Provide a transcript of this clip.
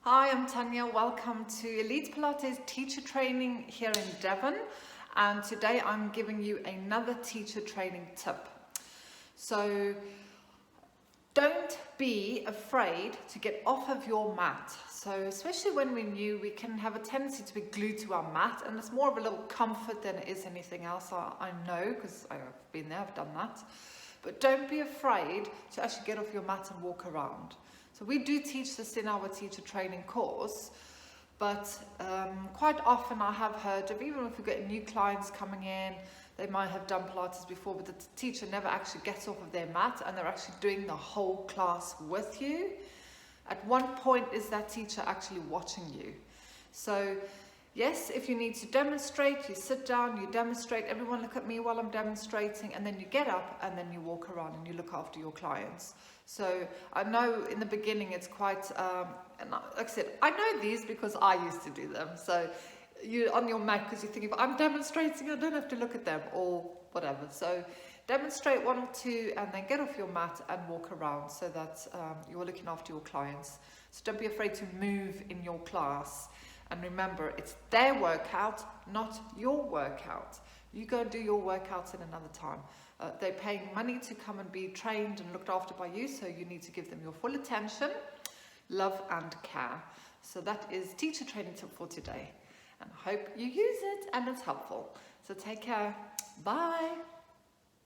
Hi, I'm Tanya. Welcome to Elite Pilates teacher training here in Devon. And today I'm giving you another teacher training tip. So don't be afraid to get off of your mat. So especially when we're new, we can have a tendency to be glued to our mat, and it's more of a little comfort than it is anything else. I know, because I've been there, I've done that. But don't be afraid to actually get off your mat and walk around. So we do teach this in our teacher training course, but quite often I have heard of, even if we get new clients coming in, they might have done Pilates before, but the teacher never actually gets off of their mat and they're actually doing the whole class with you. At one point, is that teacher actually watching you? So yes, if you need to demonstrate, you sit down, you demonstrate, everyone look at me while I'm demonstrating, and then you get up and then you walk around and you look after your clients. So I know in the beginning it's quite, and like I said, I know these because I used to do them. So you're on your mat because you think, if I'm demonstrating, I don't have to look at them or whatever. So demonstrate one or two and then get off your mat and walk around so that you're looking after your clients. So don't be afraid to move in your class. And remember, it's their workout, not your workout. You go and do your workouts in another time. They're paying money to come and be trained and looked after by you, so you need to give them your full attention, love and care. So that is teacher training tip for today. And I hope you use it and it's helpful. So take care. Bye.